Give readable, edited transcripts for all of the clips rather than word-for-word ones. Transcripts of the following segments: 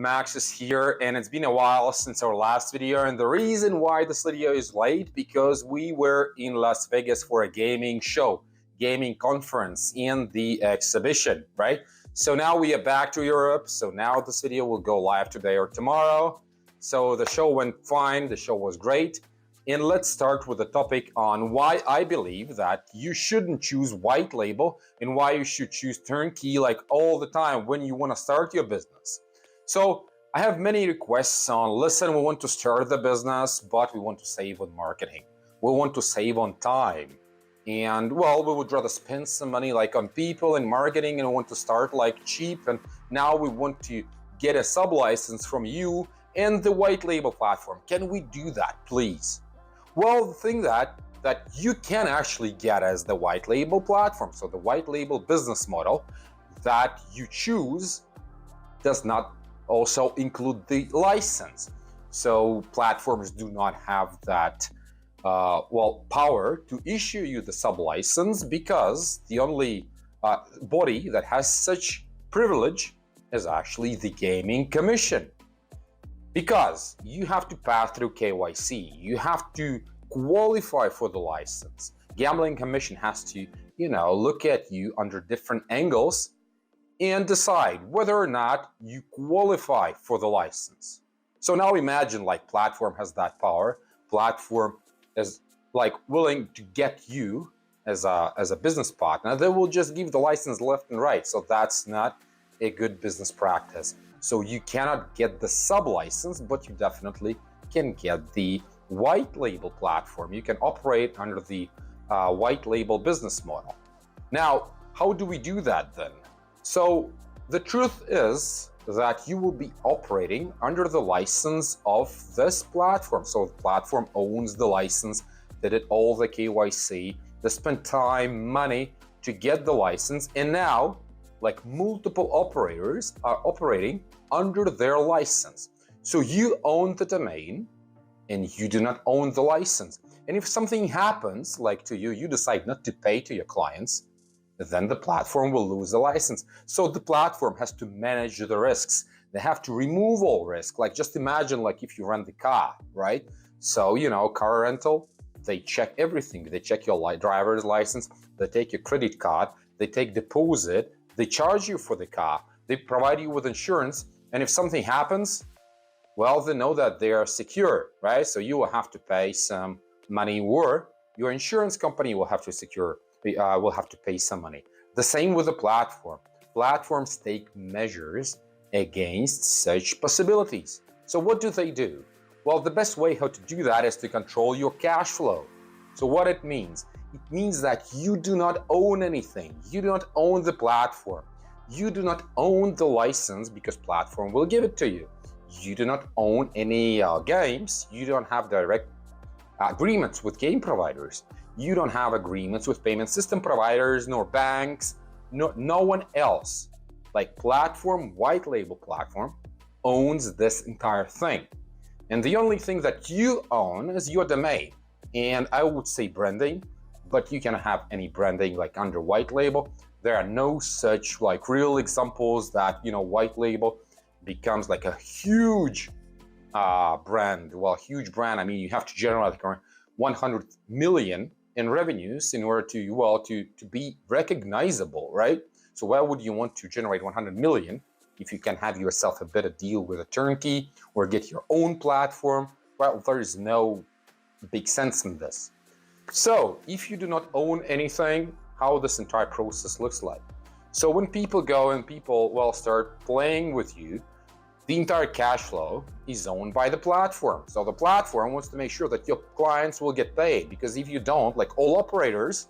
Max is here, and it's been a while since our last video, and the reason why this video is late because we were in Las Vegas for a gaming show, gaming conference in the exhibition, right? So now we are back to Europe, so now this video will go live today or tomorrow. So the show went fine, the show was great. And let's start with the topic on why I believe that you shouldn't choose white label and why you should choose turnkey like all the time when you want to start your business. So I have many requests on, listen, we want to start the business, but we want to save on marketing. We want to save on time. And well, we would rather spend some money like on people and marketing and we want to start like cheap. And now we want to get a sub-license from you and the white label platform. Can we do that, please? Well, the thing that you can actually get as the white label platform. So the white label business model that you choose does not also include the license. So platforms do not have that power to issue you the sub-license because the only body that has such privilege is actually the Gaming Commission. Because you have to pass through KYC, you have to qualify for the license. Gambling Commission has to, look at you under different angles and decide whether or not you qualify for the license. So now imagine like platform has that power. Platform is like willing to get you as a business partner. They will just give the license left and right. So that's not a good business practice. So you cannot get the sub-license, but you definitely can get the white label platform. You can operate under the white label business model. Now, how do we do that then? So the truth is that you will be operating under the license of this platform. So the platform owns the license, they did all the KYC, they spent time, money to get the license, and now like multiple operators are operating under their license. So you own the domain and you do not own the license. And if something happens like to you, you decide not to pay to your clients, then the platform will lose the license. So the platform has to manage the risks. They have to remove all risk. Like just imagine like if you rent the car, right? So, car rental, they check everything. They check your driver's license, they take your credit card, they take deposit, they charge you for the car, they provide you with insurance, and if something happens, well, they know that they are secure, right? So you will have to pay some money, or your insurance company will have to pay some money. The same with the platform. Platforms take measures against such possibilities. So what do? Well, the best way how to do that is to control your cash flow. So what it means? It means that you do not own anything. You do not own the platform. You do not own the license because platform will give it to you. You do not own any games. You don't have direct agreements with game providers. You don't have agreements with payment system providers, nor banks, no one else. Like platform, white label platform, owns this entire thing. And the only thing that you own is your domain. And I would say branding, but you cannot have any branding like under white label. There are no such like real examples that, white label becomes like a huge brand. Well, huge brand, I mean, you have to generate like 100 million in revenues in order to be recognizable, right? So why would you want to generate 100 million if you can have yourself a better deal with a turnkey or get your own platform? Well, there is no big sense in this. So if you do not own anything, how this entire process looks like. So when people go and start playing with you, the entire cash flow is owned by the platform. So the platform wants to make sure that your clients will get paid, because if you don't, like all operators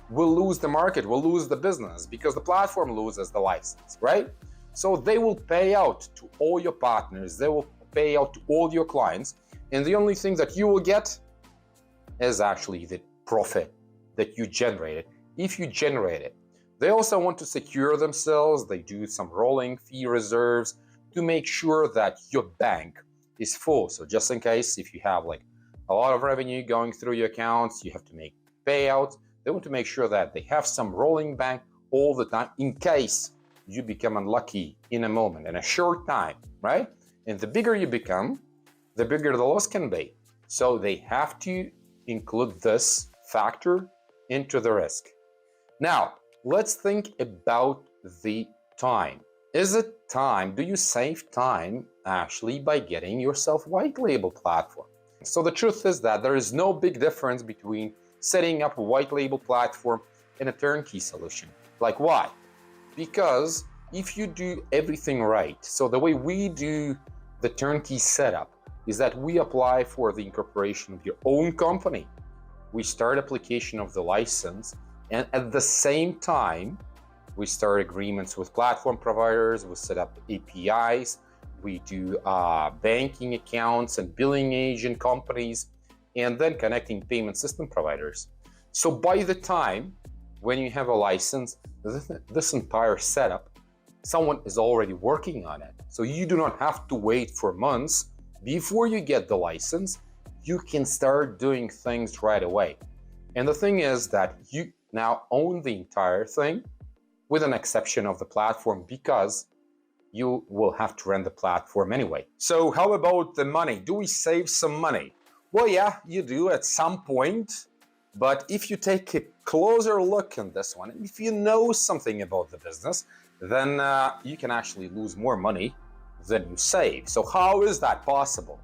will lose the market, will lose the business because the platform loses the license, right? So they will pay out to all your partners, they will pay out to all your clients, and the only thing that you will get is actually the profit that you generated, if you generate it. They also want to secure themselves. They do some rolling fee reserves to make sure that your bank is full. So just in case if you have like a lot of revenue going through your accounts, you have to make payouts. They want to make sure that they have some rolling bank all the time in case you become unlucky in a moment, in a short time, right? And the bigger you become, the bigger the loss can be. So they have to include this factor into the risk. Now, let's think about the time. Is it time? Do you save time actually by getting yourself white label platform? So the truth is that there is no big difference between setting up a white label platform and a turnkey solution. Like why? Because if you do everything right, so the way we do the turnkey setup is that we apply for the incorporation of your own company. We start application of the license, and at the same time, we start agreements with platform providers, we set up APIs, we do banking accounts and billing agent companies, and then connecting payment system providers. So by the time when you have a license, this entire setup, someone is already working on it. So you do not have to wait for months before you get the license. You can start doing things right away. And the thing is that you now own the entire thing, with an exception of the platform, because you will have to run the platform anyway. So how about the money? Do we save some money? Well, yeah, you do at some point. But if you take a closer look in this one, if you know something about the business, then you can actually lose more money than you save. So how is that possible?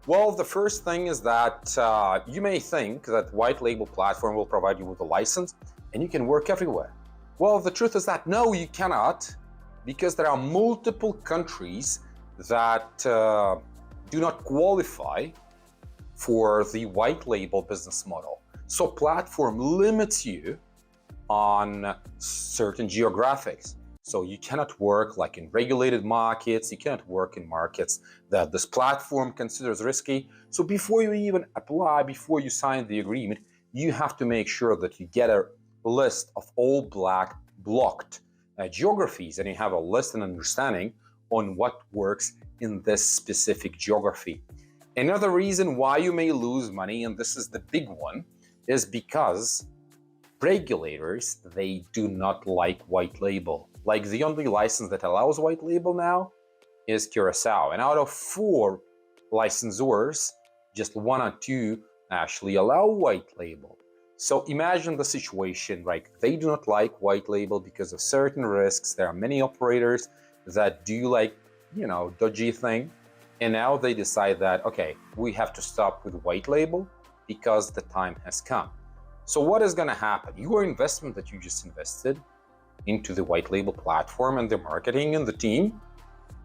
Well, the first thing is that you may think that white label platform will provide you with a license and you can work everywhere. Well, the truth is that no, you cannot, because there are multiple countries that do not qualify for the white label business model. So platform limits you on certain geographics. So you cannot work like in regulated markets, you cannot work in markets that this platform considers risky. So before you even apply, before you sign the agreement, you have to make sure that you get a list of all blocked geographies, and you have a list and understanding on what works in this specific geography. Another reason why you may lose money, and this is the big one, is because regulators, they do not like white label. Like the only license that allows white label now is Curacao. And out of 4 licensors, just 1 or 2 actually allow white label. So imagine the situation, like they do not like white label because of certain risks. There are many operators that do like, dodgy thing. And now they decide that, okay, we have to stop with white label because the time has come. So what is going to happen? Your investment that you just invested into the white label platform and the marketing and the team,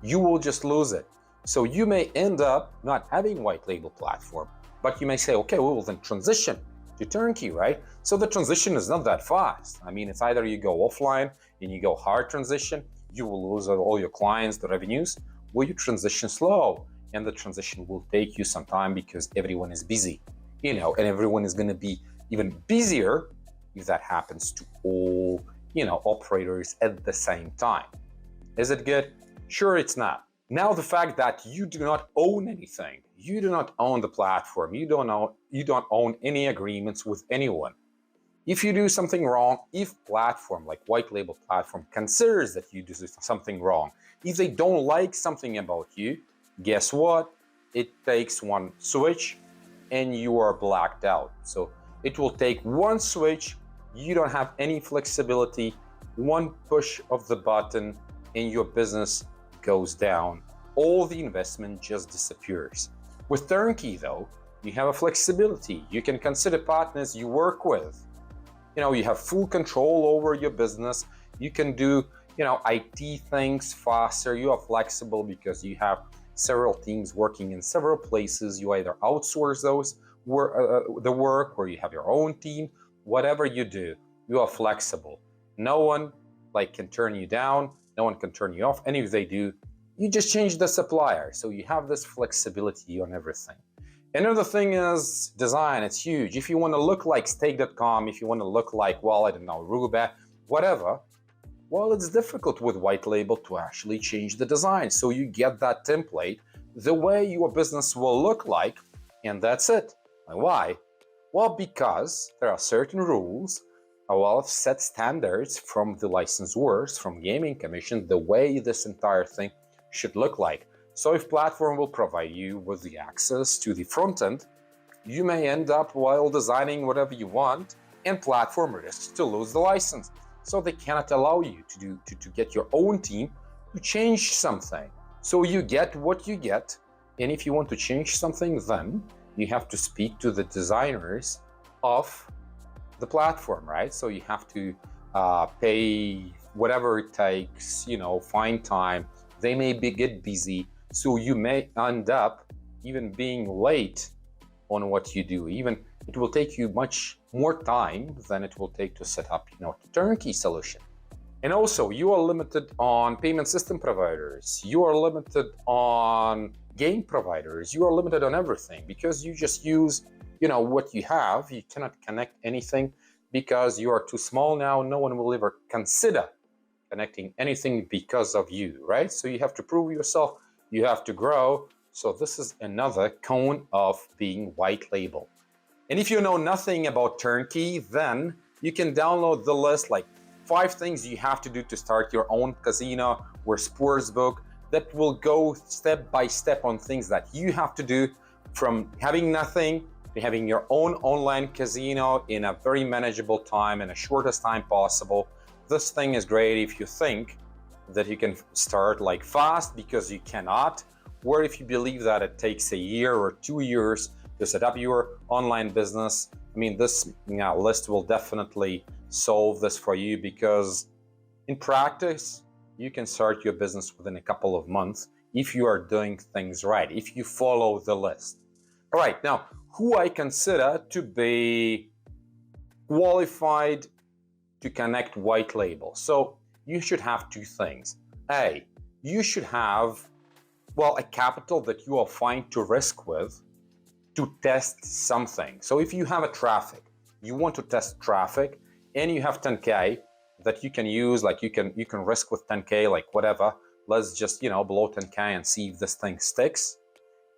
you will just lose it. So you may end up not having white label platform, but you may say, okay, we will then transition to turnkey, right? So the transition is not that fast. I mean, it's either you go offline and you go hard transition, you will lose all your clients, the revenues, or you transition slow, and the transition will take you some time because everyone is busy, and everyone is going to be even busier if that happens to all, operators at the same time. Is it good? Sure, it's not. Now, the fact that you do not own anything, you do not own the platform, you don't own any agreements with anyone. If you do something wrong, if platform like white label platform considers that you do something wrong, if they don't like something about you, guess what? It takes one switch and you are blacked out. So it will take one switch, you don't have any flexibility, one push of the button and your business goes down. All the investment just disappears. With turnkey though, you have a flexibility. You can consider partners you work with. You have full control over your business. You can do, IT things faster. You are flexible because you have several teams working in several places. You either outsource the work, or you have your own team. Whatever you do, you are flexible. No one can turn you down. No one can turn you off. And if they do, you just change the supplier. So you have this flexibility on everything. Another thing is design. It's huge. If you want to look like stake.com, if you want to look like, Ruba, whatever, it's difficult with white label to actually change the design. So you get that template, the way your business will look like, and that's it. Why? Well, because there are certain rules well, set standards from the licensors, from gaming commission, the way this entire thing should look like. So if platform will provide you with the access to the front end, you may end up while designing whatever you want, and platform risks to lose the license. So they cannot allow you to get your own team to change something. So you get what you get, and if you want to change something, then you have to speak to the designers of the platform, right? So you have to pay whatever it takes, find time. They may get busy, so you may end up even being late on what you do. Even it will take you much more time than it will take to set up, a turnkey solution. And also, you are limited on payment system providers. You are limited on game providers. You are limited on everything because you just use, what you have. You cannot connect anything because you are too small now. No one will ever consider connecting anything because of you, right? So you have to prove yourself. You have to grow. So this is another con of being white label. And if you know nothing about turnkey, then you can download the list, like 5 things you have to do to start your own casino or sportsbook, that will go step by step on things that you have to do, from having nothing to having your own online casino in a very manageable time, in the shortest time possible. This thing is great if you think that you can start like fast, because you cannot, or if you believe that it takes a year or 2 years to set up your online business. I mean, this list will definitely solve this for you, because in practice, you can start your business within a couple of months if you are doing things right, if you follow the list. All right, now, who I consider to be qualified to connect white label. So you should have 2 things. A, you should have, a capital that you are fine to risk with to test something. So if you have a traffic, you want to test traffic, and you have 10K that you can use, like you can risk with 10K, like whatever. Let's just, below 10K and see if this thing sticks.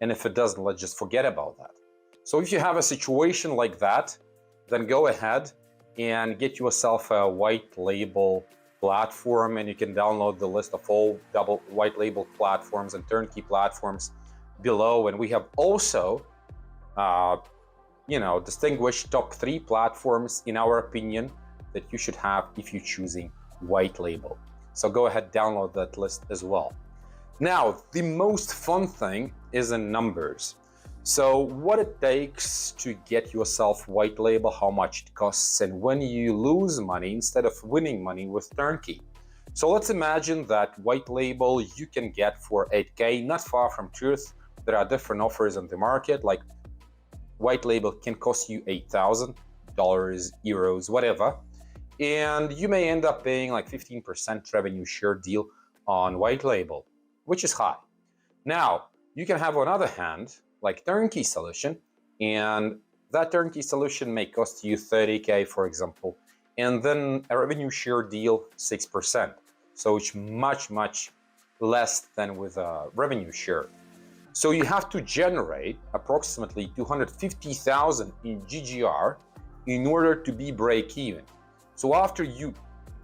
And if it doesn't, let's just forget about that. So if you have a situation like that, then go ahead and get yourself a white label platform, and you can download the list of all double white label platforms and turnkey platforms below. And we have also distinguished top 3 platforms, in our opinion, that you should have if you're choosing white label. So go ahead, download that list as well. Now, the most fun thing is in numbers. So what it takes to get yourself white label, how much it costs, and when you lose money instead of winning money with turnkey. So let's imagine that white label you can get for 8K, not far from truth. There are different offers on the market, like white label can cost you $8,000, euros, whatever. And you may end up paying like 15% revenue share deal on white label, which is high. Now, you can have, on the other hand, like turnkey solution, and that turnkey solution may cost you 30K, for example, and then a revenue share deal 6%. So it's much, much less than with a revenue share. So you have to generate approximately 250,000 in GGR in order to be break even. So after you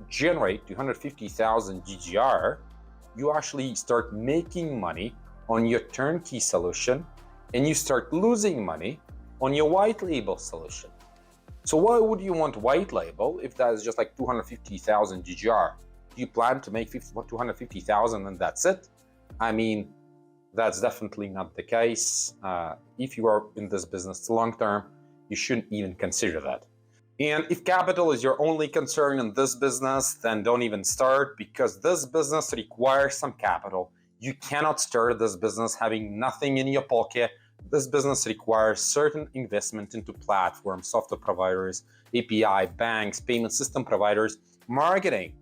generate 250,000 GGR, you actually start making money on your turnkey solution, and you start losing money on your white label solution. So why would you want white label if that is just like 250,000 GGR? Do you plan to make 250,000 and that's it? I mean, that's definitely not the case. If you are in this business long term, you shouldn't even consider that. And if capital is your only concern in this business, then don't even start, because this business requires some capital. You cannot start this business having nothing in your pocket. This business requires certain investment into platforms, software providers, API, banks, payment system providers, marketing.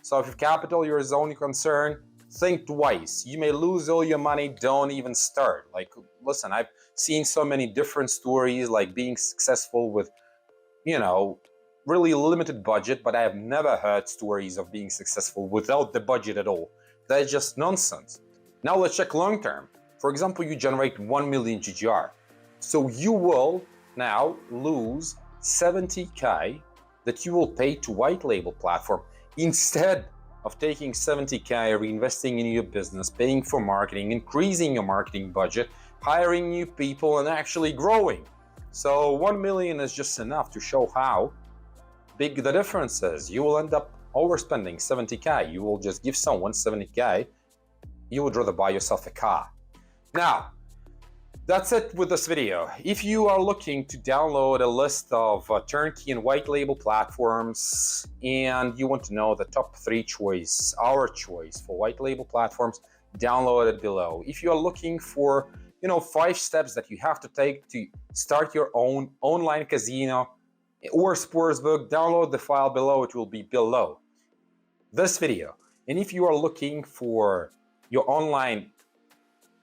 So if capital is your only concern, think twice. You may lose all your money. Don't even start. Like, listen, I've seen so many different stories, like being successful with, really limited budget, but I have never heard stories of being successful without the budget at all. That's just nonsense. Now let's check long term. For example, you generate 1 million GGR. So you will now lose 70K that you will pay to white label platform instead of taking 70K, reinvesting in your business, paying for marketing, increasing your marketing budget, hiring new people, and actually growing. So 1 million is just enough to show how big the difference is. You will end up overspending 70K. You will just give someone 70K. You would rather buy yourself a car. Now, that's it with this video. If you are looking to download a list of turnkey and white label platforms and you want to know the top 3 choice, our choice for white label platforms, download it below. If you are looking for 5 steps that you have to take to start your own online casino or sportsbook, download the file below. It will be below this video. And if you are looking for your online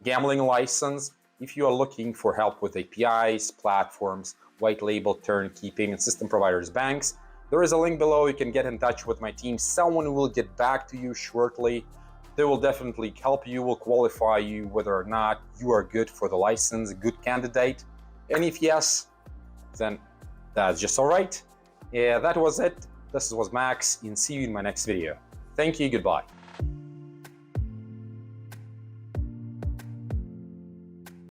gambling license, if you are looking for help with APIs, platforms, white label, turnkey, payment system providers, banks, there is a link below. You can get in touch with my team. Someone will get back to you shortly. They will definitely help you, will qualify you whether or not you are good for the license, a good candidate. And if yes, then that's just all right. Yeah, that was it. This was Max, and see you in my next video. Thank you, goodbye.